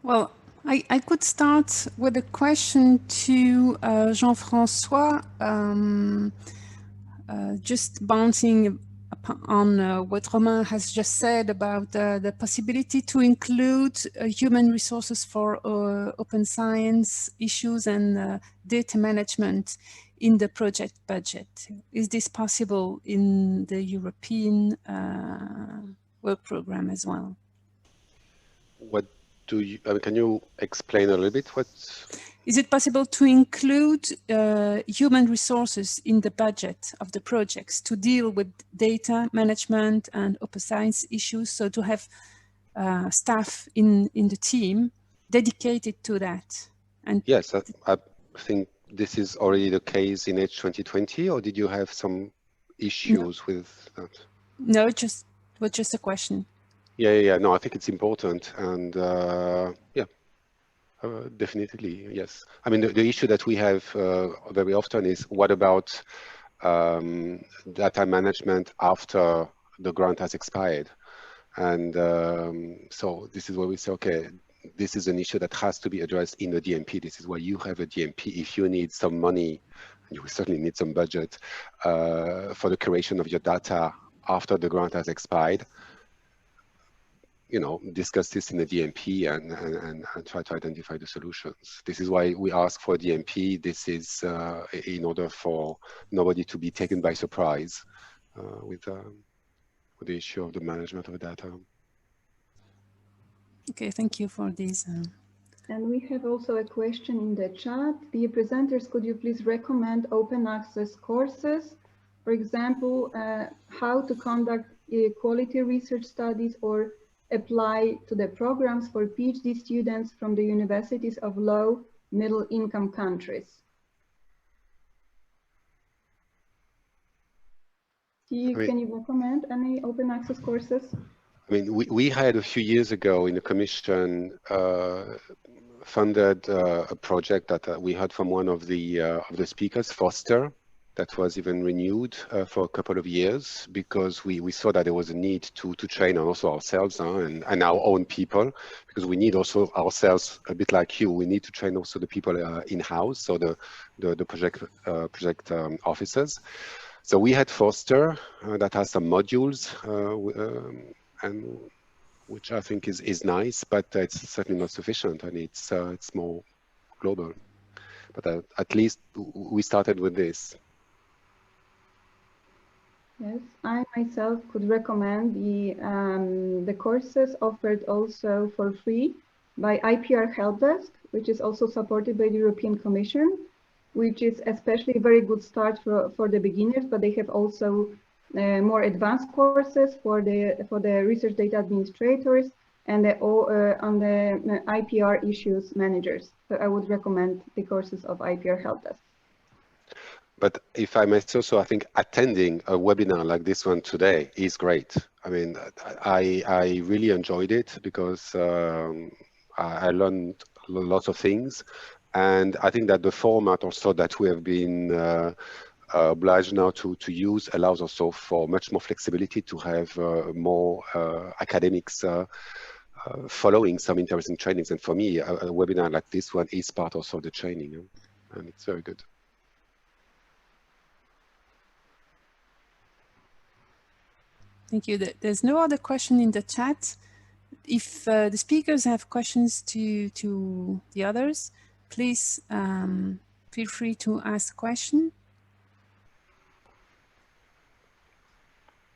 Well, I could start with a question to Jean-François, just bouncing on what Romain has just said about the possibility to include human resources for open science issues and data management in the project budget. Is this possible in the European work program as well? What do you, can you explain a little bit what? Is it possible to include human resources in the budget of the projects to deal with data management and open science issues? So to have staff in the team dedicated to that? And yes, I think this is already the case in H2020, or did you have some issues with that? No, just a question. Yeah. No, I think it's important, and yeah, definitely, yes. I mean, the issue that we have very often is what about data management after the grant has expired? And so this is where we say, okay, this is an issue that has to be addressed in the DMP. This is why you have a DMP. If you need some money, and you will certainly need some budget for the curation of your data after the grant has expired, you know, discuss this in the DMP and try to identify the solutions. This is why we ask for DMP. This is in order for nobody to be taken by surprise with the issue of the management of data. Okay, thank you for this. And we have also a question in the chat. Dear presenters, could you please recommend open access courses? For example, how to conduct quality research studies or apply to the programs for PhD students from the universities of low middle income countries. Can you recommend any open access courses? I mean, we had a few years ago in the Commission funded a project that we heard from one of the speakers, Foster, that was even renewed for a couple of years because we saw that there was a need to train also ourselves and our own people, because we need also ourselves, a bit like you, we need to train also the people in-house, so the project officers. So we had Foster that has some modules and which I think is nice, but it's certainly not sufficient, and it's more global. But at least we started with this. Yes, I myself could recommend the courses offered also for free by IPR Help Desk, which is also supported by the European Commission, which is especially a very good start for the beginners, but they have also more advanced courses for the research data administrators and on the IPR issues managers. So I would recommend the courses of IPR Help Desk. But if I may say so, I think attending a webinar like this one today is great. I mean, I really enjoyed it because I learned lots of things. And I think that the format also that we have been obliged now to use allows also for much more flexibility to have more academics following some interesting trainings. And for me, a webinar like this one is part also of the training, and it's very good. Thank you. There's no other question in the chat. If the speakers have questions to the others, please feel free to ask a question.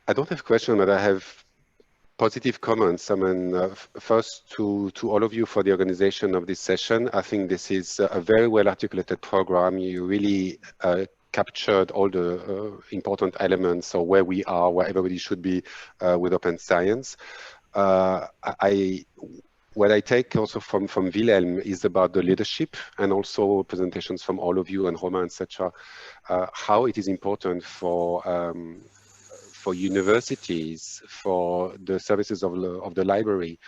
I don't have a question, but I have positive comments. I mean, first to all of you for the organization of this session. I think this is a very well articulated program. You really captured all the important elements of where we are, where everybody should be with open science. What I take also from Wilhelm is about the leadership, and also presentations from all of you and Romain, etc. How it is important for universities, for the services of the library,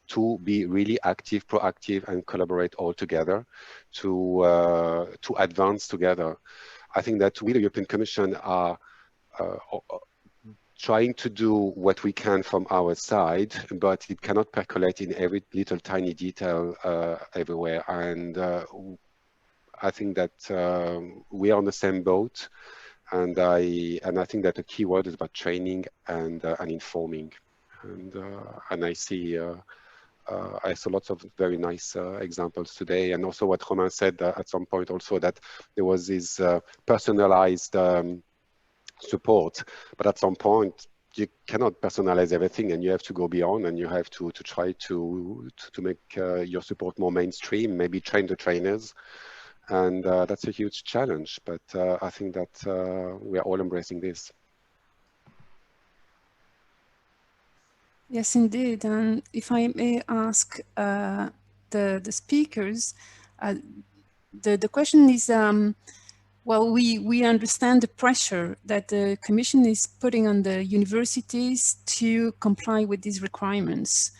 to be really active, proactive, and collaborate all together to advance together. I think that we, the European Commission, are trying to do what we can from our side, but it cannot percolate in every little tiny detail everywhere. And I think that we are on the same boat. And I think that the key word is about training and informing. And I see I saw lots of very nice examples today, and also what Romain said at some point also, that there was this personalized support, but at some point you cannot personalize everything, and you have to go beyond, and you have to try to make your support more mainstream, maybe train the trainers. And that's a huge challenge, but I think that we are all embracing this. Yes, indeed. And if I may ask the speakers, the question is, well, we understand the pressure that the Commission is putting on the universities to comply with these requirements.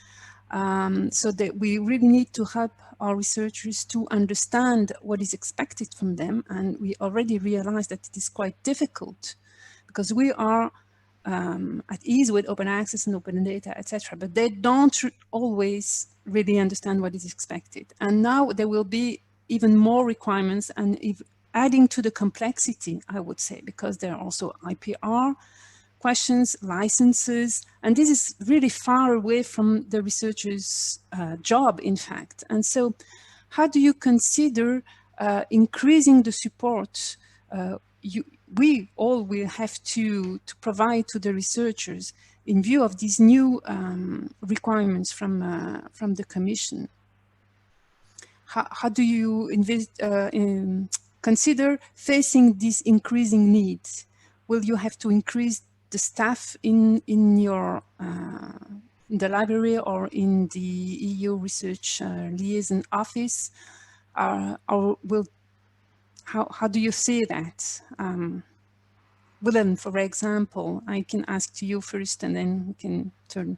So that we really need to help our researchers to understand what is expected from them. And we already realize that it is quite difficult because we are at ease with open access and open data, etc. But they don't always really understand what is expected. And now there will be even more requirements, and if adding to the complexity, I would say, because there are also IPR questions, licenses, and this is really far away from the researcher's job, in fact. And so how do you consider increasing the support we all will have to provide to the researchers in view of these new requirements from the Commission? How do you consider facing these increasing needs? Will you have to increase the staff in your the library or in the EU Research Liaison Office, or will how do you see that? Willem, for example, I can ask to you first and then we can turn.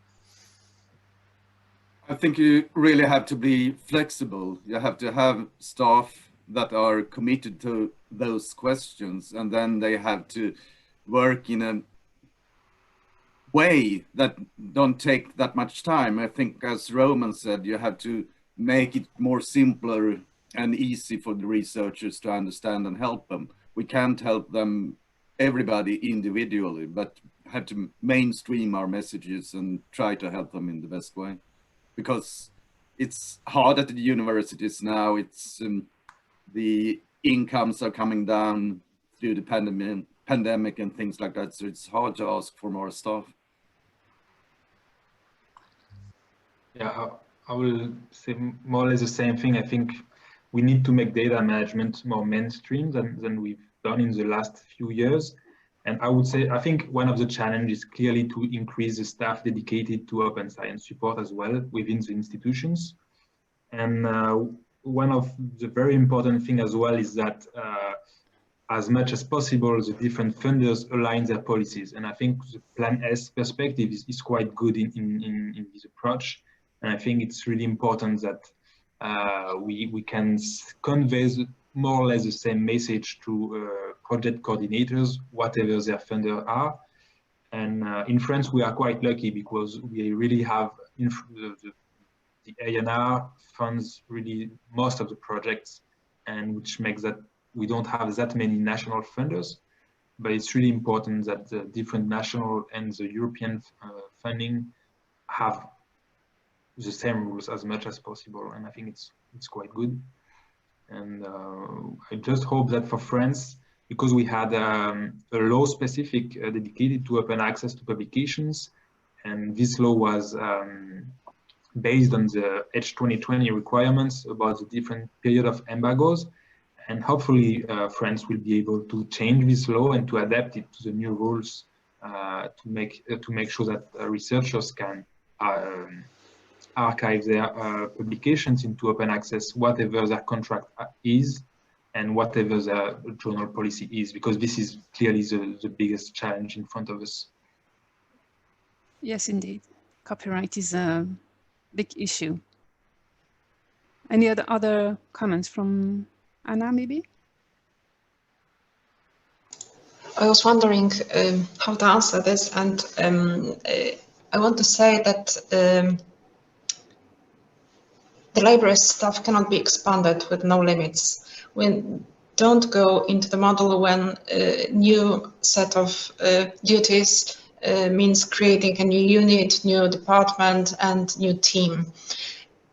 I think you really have to be flexible. You have to have staff that are committed to those questions, and then they have to work in a way that don't take that much time. I think, as Roman said, you have to make it more simpler and easy for the researchers to understand and help them. We can't help them, everybody individually, but have to mainstream our messages and try to help them in the best way. Because it's hard at the universities now. It's the incomes are coming down through the pandemic and things like that. So it's hard to ask for more staff. Yeah, I will say more or less the same thing. I think we need to make data management more mainstream than we've done in the last few years. And I would say, I think one of the challenges is clearly to increase the staff dedicated to open science support as well within the institutions. And one of the very important thing as well is that as much as possible, the different funders align their policies. And I think the Plan S perspective is quite good in this approach. And I think it's really important that we can convey more or less the same message to project coordinators, whatever their funders are. And in France, we are quite lucky because we really have the ANR funds really most of the projects, and which makes that we don't have that many national funders. But it's really important that the different national and the European funding have the same rules as much as possible, and I think it's quite good. And I just hope that for France, because we had a law specific dedicated to open access to publications, and this law was based on the H2020 requirements about the different period of embargoes, and hopefully France will be able to change this law and to adapt it to the new rules to make sure that researchers can archive their publications into open access, whatever their contract is and whatever their journal policy is, because this is clearly the biggest challenge in front of us. Yes, indeed. Copyright is a big issue. Any other comments from Anna, maybe? I was wondering how to answer this, and I want to say that the library staff cannot be expanded with no limits. We don't go into the model when a new set of duties means creating a new unit, new department, and new team.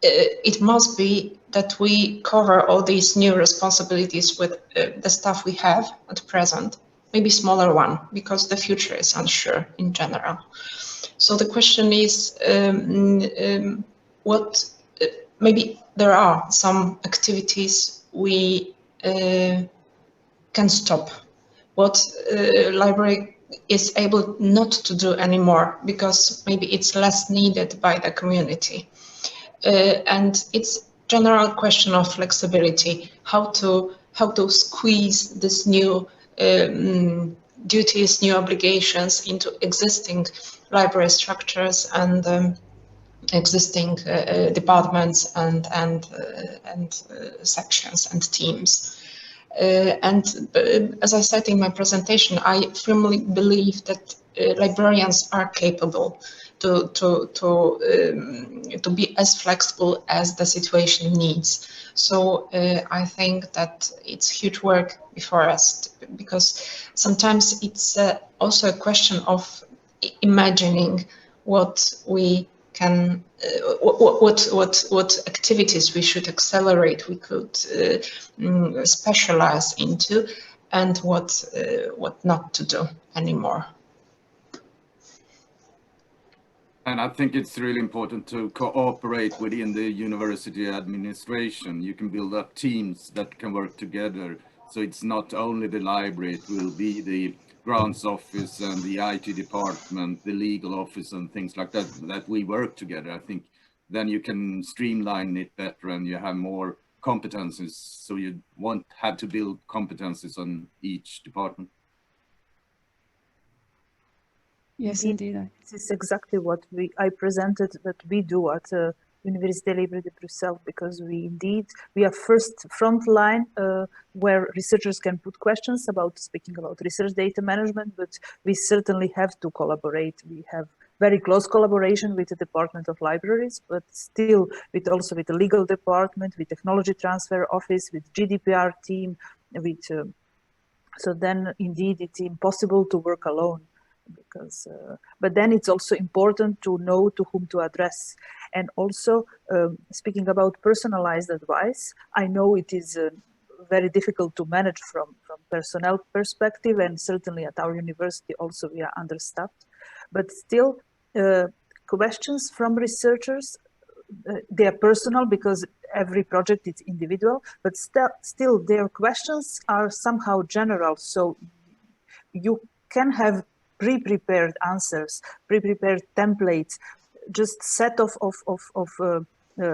It must be that we cover all these new responsibilities with the staff we have at present, maybe smaller one, because the future is unsure in general. So the question is, maybe there are some activities we can stop. What library is able not to do anymore because maybe it's less needed by the community. And it's general question of flexibility, how to squeeze this new duties, new obligations into existing library structures and existing departments and sections and teams. And as I said in my presentation, I firmly believe that librarians are capable to be as flexible as the situation needs. So I think that it's huge work before us, because sometimes it's also a question of imagining what we can, what activities we should accelerate, we could specialize into, and what not to do anymore. And I think it's really important to cooperate within the university administration. You can build up teams that can work together. So it's not only the library, it will be the grants office and the IT department, the legal office and things like that, that we work together. I think then you can streamline it better and you have more competencies. So you won't have to build competencies on each department. Yes, indeed. This is exactly what I presented that we do at Université Libre de Bruxelles, because we are first front line where researchers can put questions about speaking about research data management, but we certainly have to collaborate. We have very close collaboration with the Department of Libraries, but still also with the legal department, with technology transfer office, with GDPR team, with so then indeed it's impossible to work alone. Because, but then it's also important to know to whom to address. And also, speaking about personalized advice, I know it is very difficult to manage from personnel perspective, and certainly at our university also we are understaffed. But still, questions from researchers, they are personal because every project is individual, but still their questions are somehow general. So you can have pre-prepared answers, pre-prepared templates, just set of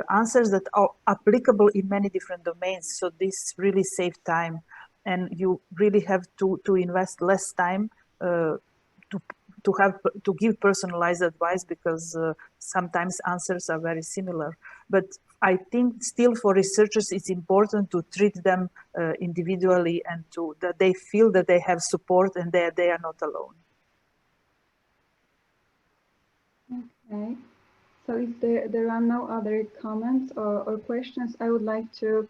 answers that are applicable in many different domains. So this really saves time, and you really have to invest less time to give personalized advice, because sometimes answers are very similar. But I think still for researchers it's important to treat them individually, and that they feel that they have support and that they are not alone. Okay, so if there are no other comments or questions, I would like to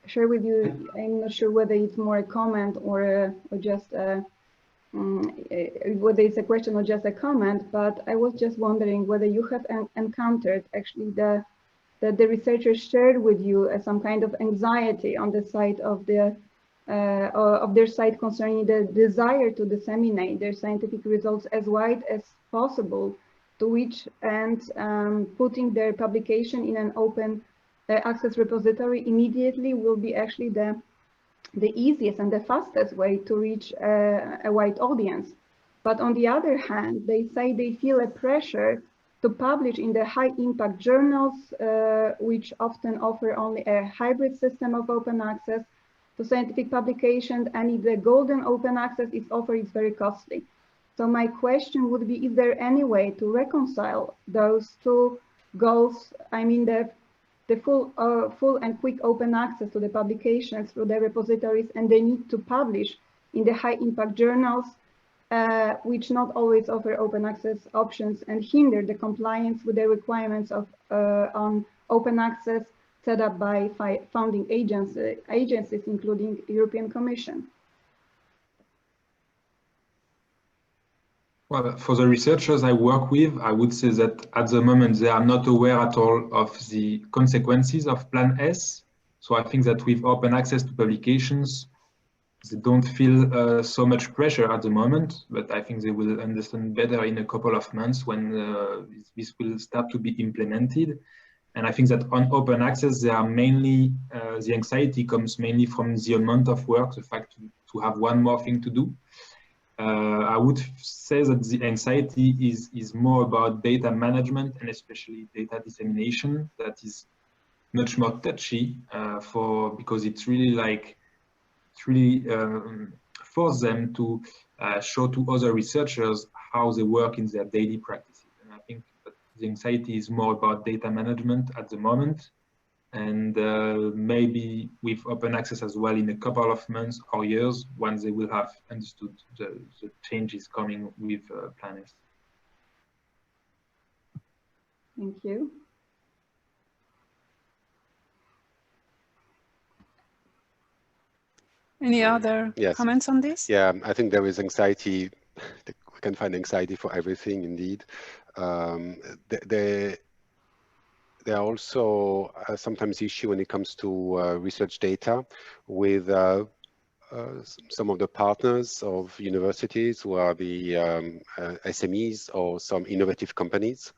share with you. I'm not sure whether it's more a comment or just whether it's a question or just a comment, but I was just wondering whether you have encountered actually that the researchers shared with you some kind of anxiety on the side of their side concerning the desire to disseminate their scientific results as wide as possible, to which and putting their publication in an open access repository immediately will be actually the easiest and the fastest way to reach a wide audience. But on the other hand, they say they feel a pressure to publish in the high impact journals, which often offer only a hybrid system of open access to scientific publications, and if the golden open access is offered, it's very costly. So my question would be, is there any way to reconcile those two goals? I mean, the full and quick open access to the publications through the repositories and the need to publish in the high impact journals which not always offer open access options and hinder the compliance with the requirements of on open access set up by funding agencies, including European Commission? Well, for the researchers I work with, I would say that at the moment they are not aware at all of the consequences of Plan S. So I think that with open access to publications, they don't feel so much pressure at the moment, but I think they will understand better in a couple of months when this will start to be implemented. And I think that on open access, they are mainly, the anxiety comes mainly from the amount of work, the fact to have one more thing to do. I would say that the anxiety is more about data management and especially data dissemination. That is much more touchy because it's really force them to show to other researchers how they work in their daily practices. And I think that the anxiety is more about data management at the moment. And maybe with open access as well in a couple of months or years, once they will have understood the changes coming with Plan S. Thank you. Any other comments on this? Yeah, I think there is anxiety. We can find anxiety for everything, indeed. There are also sometimes issues when it comes to research data with some of the partners of universities who are the SMEs or some innovative companies.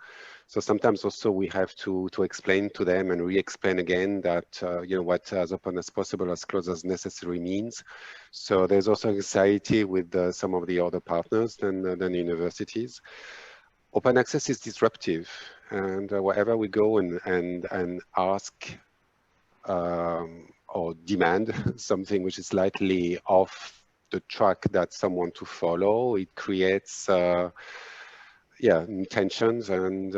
So sometimes also we have to explain to them and re-explain again that what as open as possible, as close as necessary means. So there's also anxiety with some of the other partners than universities. Open access is disruptive, and wherever we go and ask or demand something which is slightly off the track that someone to follow, it creates tensions. And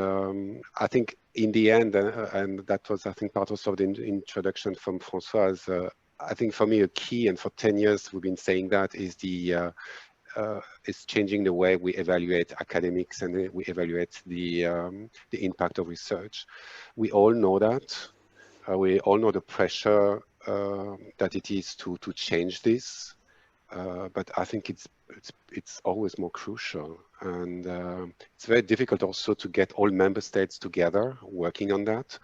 I think in the end, and that was I think part also of the introduction from Françoise, I think for me a key, and for 10 years we've been saying that, is it's changing the way we evaluate academics and we evaluate the impact of research. We all know that. We all know the pressure that it is to change this, but I think it's always more crucial, and it's very difficult also to get all member states together working on that.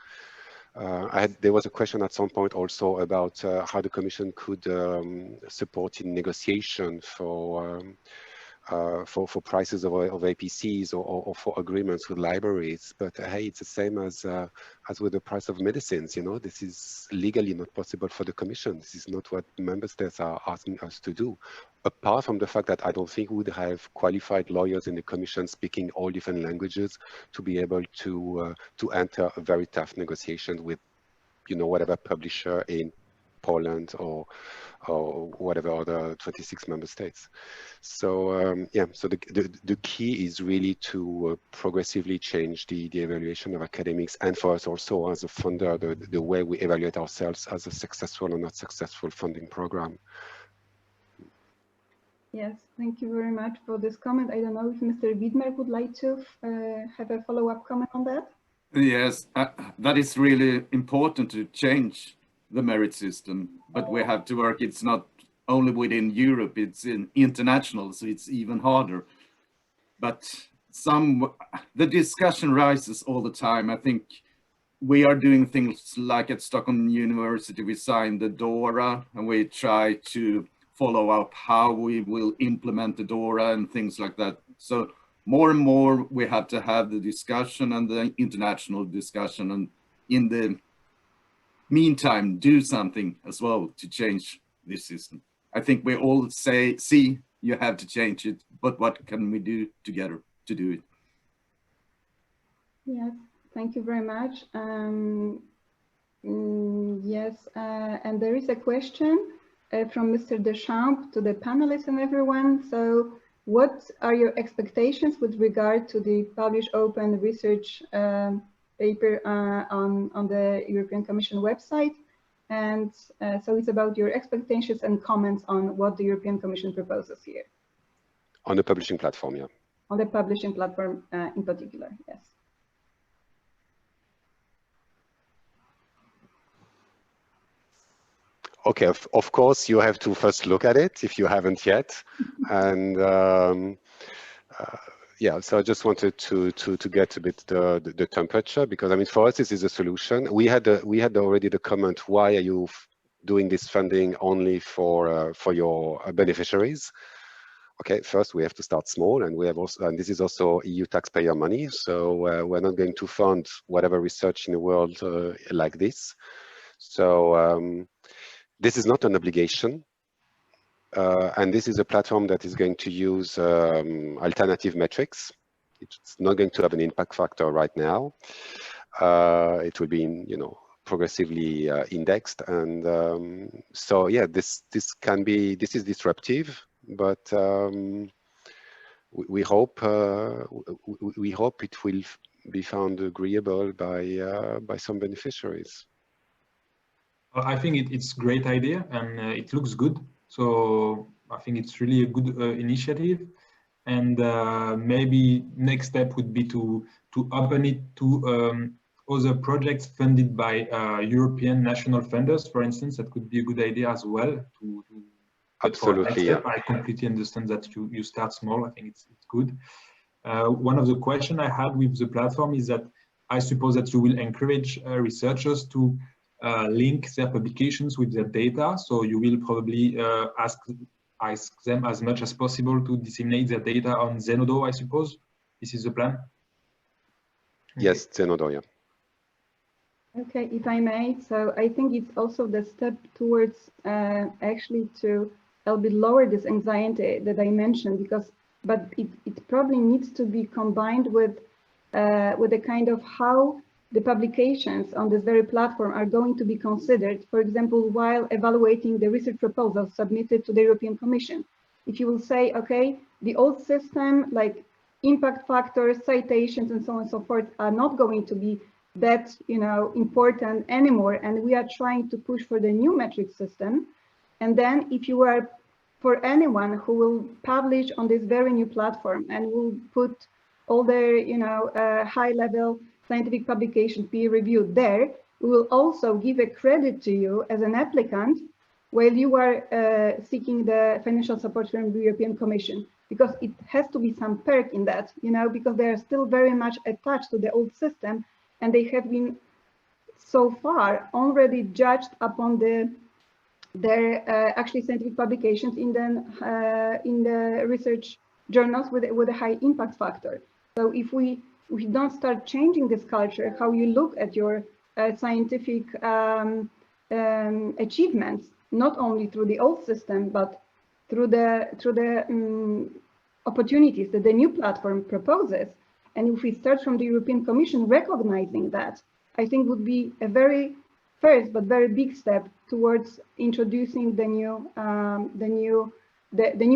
There was a question at some point also about how the Commission could support in negotiation for prices of APCs or for agreements with libraries. But hey, it's the same as with the price of medicines. This is legally not possible for the Commission. This is not what member states are asking us to do. Apart from the fact that I don't think we would have qualified lawyers in the Commission speaking all different languages to be able to enter a very tough negotiation with, whatever publisher in Poland or whatever other 26 member states. So so the key is really to progressively change the evaluation of academics, and for us also as a funder, the way we evaluate ourselves as a successful or not successful funding program. Yes, thank you very much for this comment. I don't know if Mr. Widmer would like to have a follow-up comment on that. Yes, that is really important to change the merit system, but we have to work. It's not only within Europe, it's international, so it's even harder. But the discussion rises all the time. I think we are doing things like at Stockholm University, we signed the DORA, and we try to follow up how we will implement the DORA and things like that. So more and more we have to have the discussion and the international discussion, and in the meantime do something as well to change this system. I think we all see you have to change it, but what can we do together to do it? Yes, thank you very much. Yes, and there is a question from Mr. Deschamps to the panelists and everyone. So what are your expectations with regard to the published open research paper on the European Commission website? And so it's about your expectations and comments on what the European Commission proposes here. On the publishing platform, yeah. On the publishing platform in particular, yes. Okay, of course, you have to first look at it if you haven't yet. And yeah, so I just wanted to get a bit the temperature, because I mean, for us, this is a solution. We had already the comment, why are you doing this funding only for your beneficiaries? Okay, first we have to start small, and we have also, and this is also EU taxpayer money, so we're not going to fund whatever research in the world like this. So this is not an obligation, and this is a platform that is going to use alternative metrics. It's not going to have an impact factor right now. It will be, progressively indexed, and so yeah, this is disruptive, but we hope it will be found agreeable by some beneficiaries. I think it's a great idea, and it looks good. So I think it's really a good initiative. And maybe next step would be to open it to other projects funded by European national funders, for instance. That could be a good idea as well. Absolutely, yeah. I completely understand that you start small. I think it's good. One of the questions I had with the platform is that I suppose that you will encourage researchers to link their publications with their data. So you will probably ask them as much as possible to disseminate their data on Zenodo, I suppose. This is the plan? Yes, Zenodo, yeah. Okay, if I may, so I think it's also the step towards actually to a little bit lower this anxiety that I mentioned, but it probably needs to be combined with the kind of how the publications on this very platform are going to be considered, for example, while evaluating the research proposals submitted to the European Commission. If you will say, okay, the old system, like impact factors, citations, and so on and so forth, are not going to be that important anymore, and we are trying to push for the new metric system. And then if you are, for anyone who will publish on this very new platform and will put all their high-level scientific publication peer-reviewed there, we will also give a credit to you as an applicant while you are seeking the financial support from the European Commission, because it has to be some perk in that, because they are still very much attached to the old system, and they have been so far already judged upon their actually scientific publications in the research journals with a high impact factor. So if we don't start changing this culture, how you look at your scientific achievements, not only through the old system, but through the opportunities that the new platform proposes, and if we start from the European Commission recognizing that, I think would be a very first but very big step towards introducing the new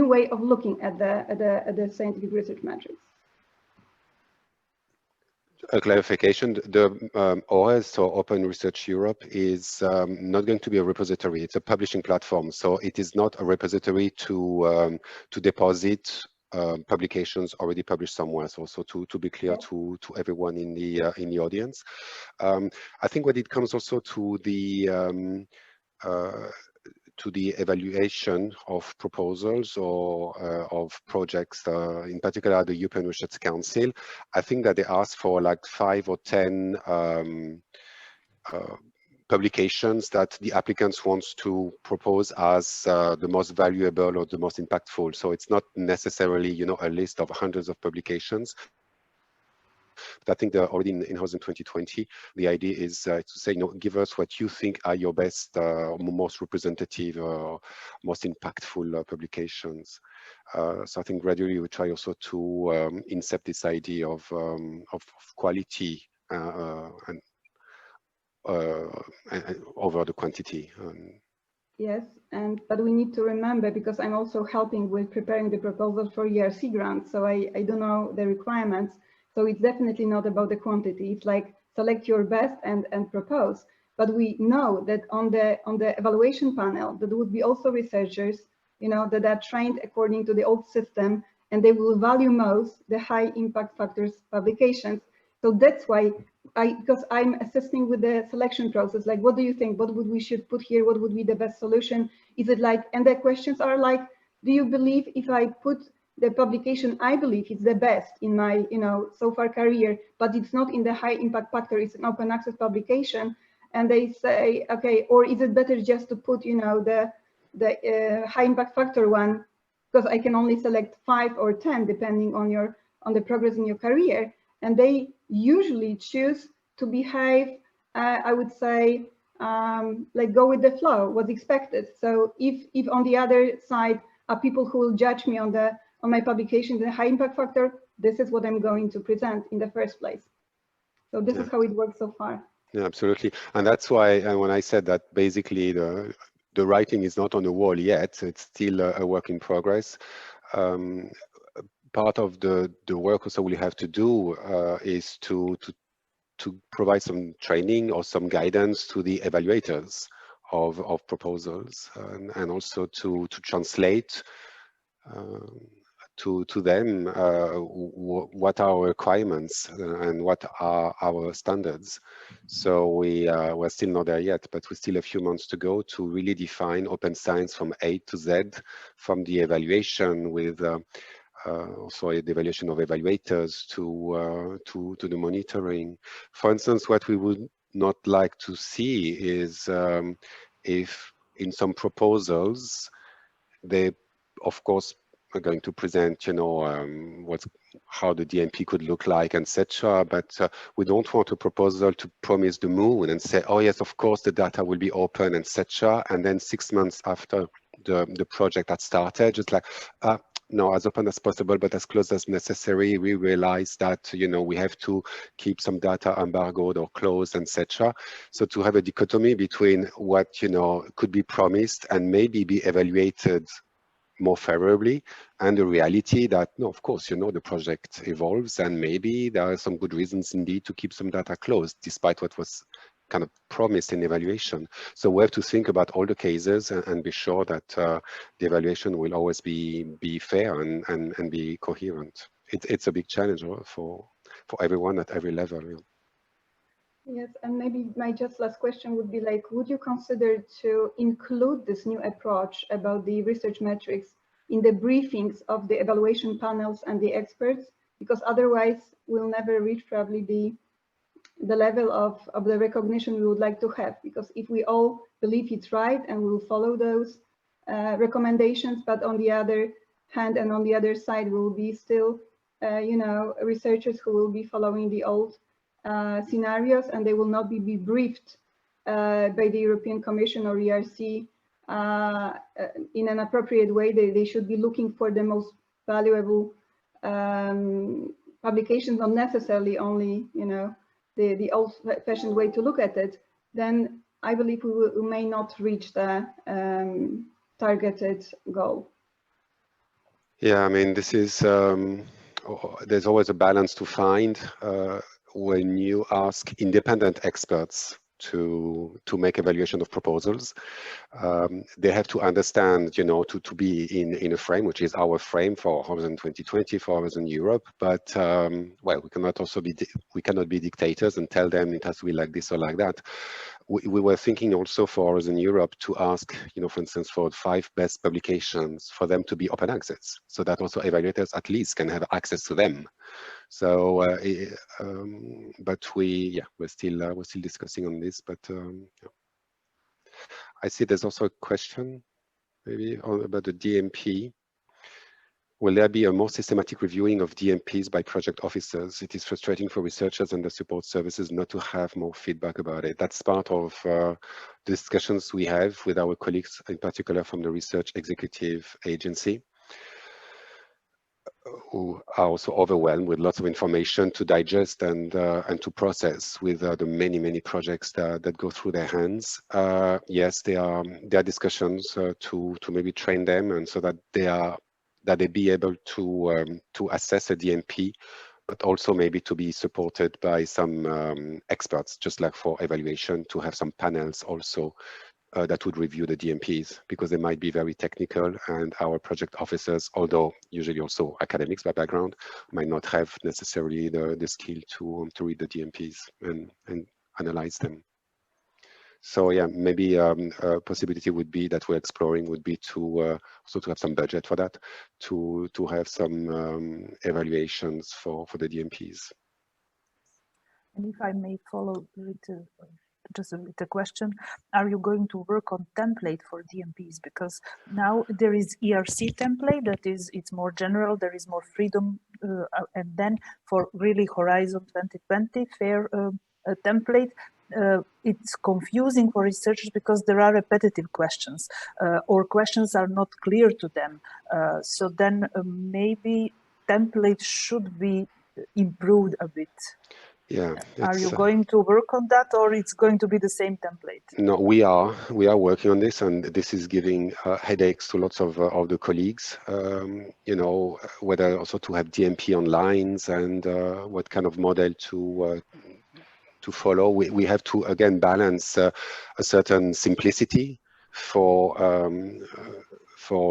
way of looking at the scientific research metrics. A clarification: the ORES, so Open Research Europe, is not going to be a repository. It's a publishing platform, so it is not a repository to deposit publications already published somewhere. So to be clear to everyone in the audience, I think when it comes also to the evaluation of proposals or of projects, in particular the European Research Council, I think that they ask for like 5 or 10 publications that the applicants wants to propose as the most valuable or the most impactful. So it's not necessarily, a list of hundreds of publications. But I think that already in Horizon 2020, the idea is to say, give us what you think are your best, most representative, most impactful publications. So I think gradually we try also to incept this idea of quality and over the quantity. Yes, but we need to remember, because I'm also helping with preparing the proposal for ERC grant, so I don't know the requirements. So it's definitely not about the quantity. It's like select your best and propose. But we know that on the evaluation panel, that would be also researchers, that are trained according to the old system and they will value most the high impact factors publications. So that's why because I'm assisting with the selection process, like, what do you think? What would we should put here? What would be the best solution? Is it like, and the questions are like, do you believe if I put the publication I believe it's the best in my, so far career, but it's not in the high impact factor, it's an open access publication, and they say, okay, or is it better just to put, the high impact factor one, because I can only select 5 or 10 depending on the progress in your career, and they usually choose to behave, I would say, like go with the flow, what's expected. So if on the other side are people who will judge me on my publication, the high impact factor, this is what I'm going to present in the first place. So this is how it works so far. Yeah, absolutely. And that's why when I said that basically the writing is not on the wall yet, it's still a work in progress. Part of the work also we have to do is to provide some training or some guidance to the evaluators of proposals, and also to translate to them what are our requirements and what are our standards. So we're still not there yet, but we still have a few months to go to really define open science from A to Z, from the evaluation with also the evaluation of evaluators to the monitoring. For instance, what we would not like to see is if in some proposals they, of course, are going to present, how the DMP could look like, etc. But we don't want a proposal to promise the moon and say, oh yes, of course, the data will be open, etc. And then 6 months after the project had started, just like, no, as open as possible, but as close as necessary. We realize that, we have to keep some data embargoed or closed, etc. So to have a dichotomy between what, could be promised and maybe be evaluated more favorably, and the reality that, no, of course, the project evolves, and maybe there are some good reasons indeed to keep some data closed, despite what was kind of promised in evaluation. So we have to think about all the cases and be sure that the evaluation will always be fair and be coherent. It's a big challenge for everyone at every level. Yes, and maybe my just last question would be like, would you consider to include this new approach about the research metrics in the briefings of the evaluation panels and the experts? Because otherwise we'll never reach probably the level of the recognition we would like to have. Because if we all believe it's right and we'll follow those recommendations, but on the other hand and on the other side will be still, researchers who will be following the old scenarios, and they will not be briefed by the European Commission or ERC in an appropriate way. They should be looking for the most valuable publications, not necessarily only, the old-fashioned way to look at it. Then I believe we may not reach the targeted goal. Yeah, I mean, this is, there's always a balance to find. When you ask independent experts to make evaluation of proposals, they have to understand, to be in a frame, which is our frame for Horizon 2020, for Horizon Europe. But well, we cannot be dictators and tell them it has to be like this or like that. We were thinking also for Horizon Europe to ask, for instance, for 5 best publications for them to be open access, so that also evaluators at least can have access to them. So, but we're still discussing on this. But yeah. I see there's also a question, maybe about the DMP. Will there be a more systematic reviewing of DMPs by project officers? It is frustrating for researchers and the support services not to have more feedback about it. That's part of the discussions we have with our colleagues, in particular from the Research Executive Agency, who are also overwhelmed with lots of information to digest and to process with the many projects that go through their hands. Yes, there are discussions to maybe train them, and so that they be able to assess a DMP, but also maybe to be supported by some experts, just like for evaluation, to have some panels also that would review the DMPs, because they might be very technical, and our project officers, although usually also academics by background, might not have necessarily the skill to read the DMPs and analyze them. So yeah, maybe a possibility would be that we're exploring would be to also to have some budget for that, to have some evaluations for the DMPs. And if I may follow with just with a question, are you going to work on template for DMPs? Because now there is ERC template that is, it's more general, there is more freedom, and then for really Horizon 2020 fair template, it's confusing for researchers because there are repetitive questions or questions are not clear to them. So then maybe template should be improved a bit. Yeah. Are you going to work on that, or it's going to be the same template? No, we are working on this, and this is giving headaches to lots of the colleagues. You know, whether also to have DMP on lines and what kind of model to follow. We have to again balance a certain simplicity for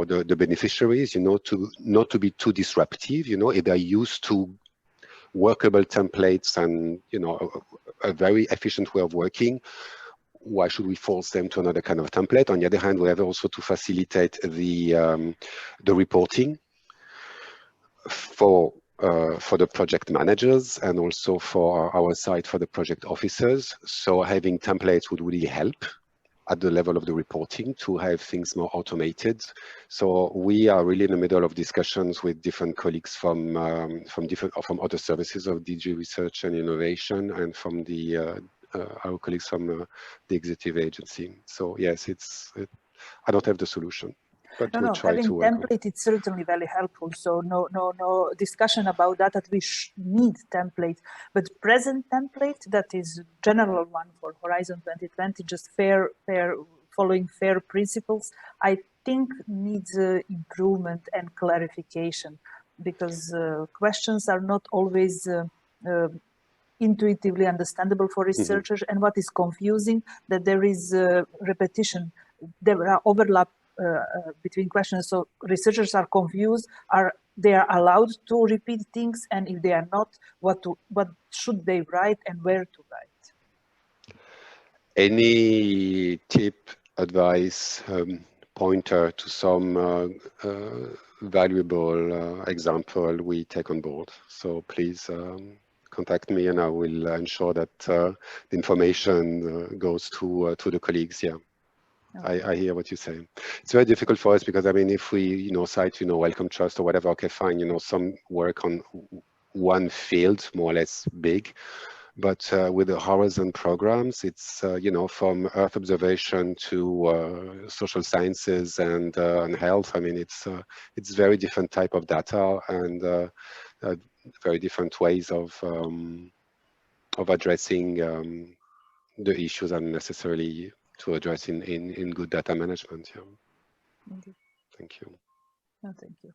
the beneficiaries. You know, to not to be too disruptive. You know, if they're used to workable templates and, you know, a very efficient way of working, why should we force them to another kind of template? On the other hand, we have also to facilitate the reporting for the project managers and also for our side for the project officers. So having templates would really help at the level of the reporting to have things more automated. So we are really in the middle of discussions with different colleagues from other services of DG Research and Innovation, and from our colleagues from the executive agency. So yes, I don't have the solution, but we'll try to work on it. Having template, it's certainly very helpful. So no discussion about that we need template. But present template, that is general one for Horizon 2020, just fair, following fair principles, I think needs improvement and clarification, because questions are not always intuitively understandable for researchers. And what is confusing, that there is repetition, there are overlap between questions, so researchers are confused. They are allowed to repeat things, and if they are not, what should they write and where to write? Any tip, advice, pointer to some valuable example we take on board. So please contact me, and I will ensure that the information goes to the colleagues. Yeah. Okay. I hear what you say. It's very difficult for us because, I mean, if we, you know, cite, you know, Wellcome Trust or whatever, okay, fine, you know, some work on one field, more or less big, but with the Horizon programs, it's, you know, from Earth observation to social sciences and health. I mean, it's very different type of data and very different ways of addressing the issues unnecessarily to address in good data management. Yeah. Okay. Thank you. No, thank you.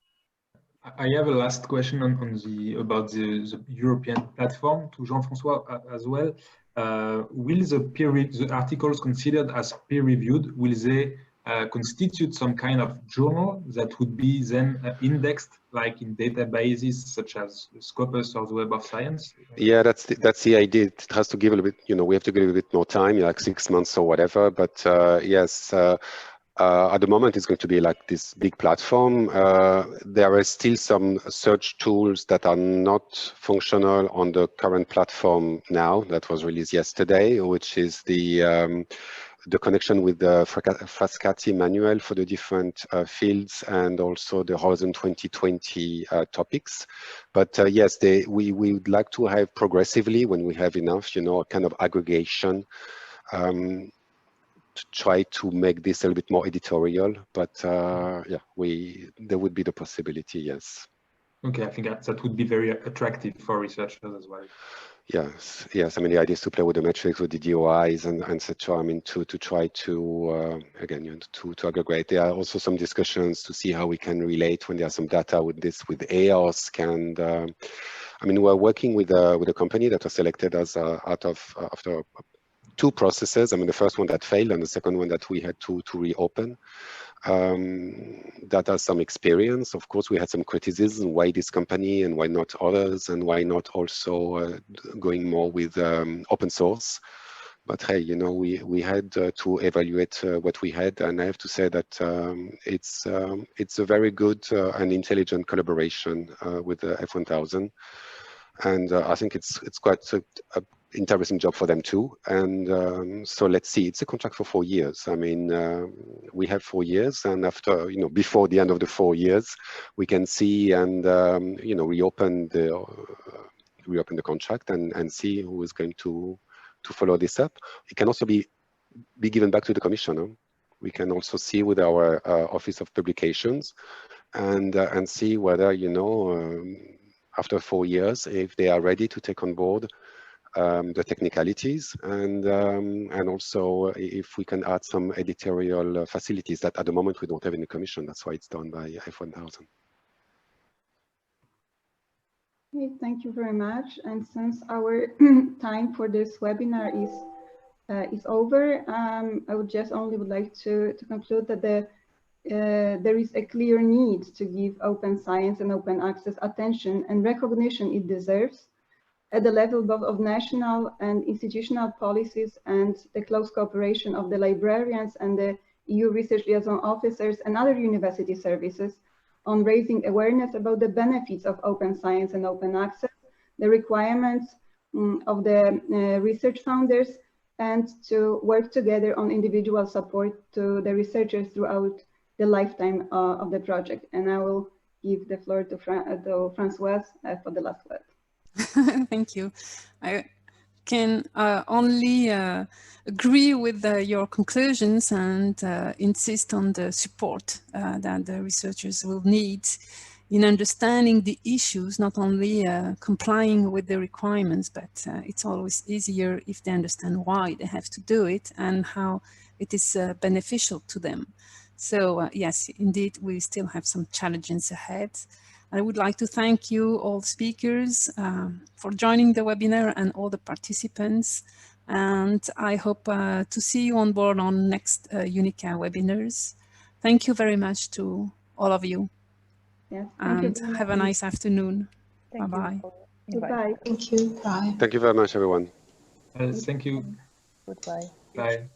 I have a last question about the European platform to Jean-François as well. Will the articles considered as peer-reviewed, will they constitute some kind of journal that would be then indexed, like in databases such as Scopus or the Web of Science? Yeah, that's the idea. It has to give a little bit, you know, we have to give a little bit more time, like 6 months or whatever. But yes, at the moment it's going to be like this big platform. There are still some search tools that are not functional on the current platform now, that was released yesterday, which is the connection with the Frascati manual for the different fields, and also the Horizon 2020 topics. But yes, we would like to have progressively, when we have enough, you know, a kind of aggregation to try to make this a little bit more editorial. But yeah, there would be the possibility, yes. Okay, I think that would be very attractive for researchers as well. Yes, yes. I mean, the idea is to play with the metrics, with the DOIs, and etc. I mean, to try to again, you know, to aggregate. There are also some discussions to see how we can relate when there are some data with EOSC, and I mean, we're working with a company that was selected as after two processes. I mean, the first one that failed and the second one that we had to reopen. That has some experience. Of course, we had some criticism, why this company and why not others, and why not also going more with open source. But hey, you know, we had to evaluate what we had, and I have to say that it's a very good and intelligent collaboration with the F1000, and I think it's quite a interesting job for them too. And so let's see. It's a contract for 4 years. I mean, we have 4 years, and after, you know, before the end of the 4 years, we can see and you know, reopen the contract and see who is going to follow this up. It can also be given back to the commissioner. We can also see with our Office of Publications and see whether, you know, after 4 years, if they are ready to take on board the technicalities and also if we can add some editorial facilities that at the moment we don't have in the commission. That's why it's done by F1000. Okay, thank you very much. And since our time for this webinar is over, I would just only like to conclude that there is a clear need to give open science and open access attention and recognition it deserves at the level both of national and institutional policies and the close cooperation of the librarians and the EU research liaison officers and other university services on raising awareness about the benefits of open science and open access, the requirements of the research founders, and to work together on individual support to the researchers throughout the lifetime of the project. And I will give the floor to Françoise for the last word. Thank you. I can only agree with your conclusions and insist on the support that the researchers will need in understanding the issues, not only complying with the requirements, but it's always easier if they understand why they have to do it and how it is beneficial to them. So yes, indeed, we still have some challenges ahead. I would like to thank you, all speakers, for joining the webinar and all the participants. And I hope to see you on board on next UNICA webinars. Thank you very much to all of you. Yes, and have a nice afternoon. Bye-bye. Goodbye. Thank you. Bye. Thank you very much, everyone. Thank you. Goodbye. Bye.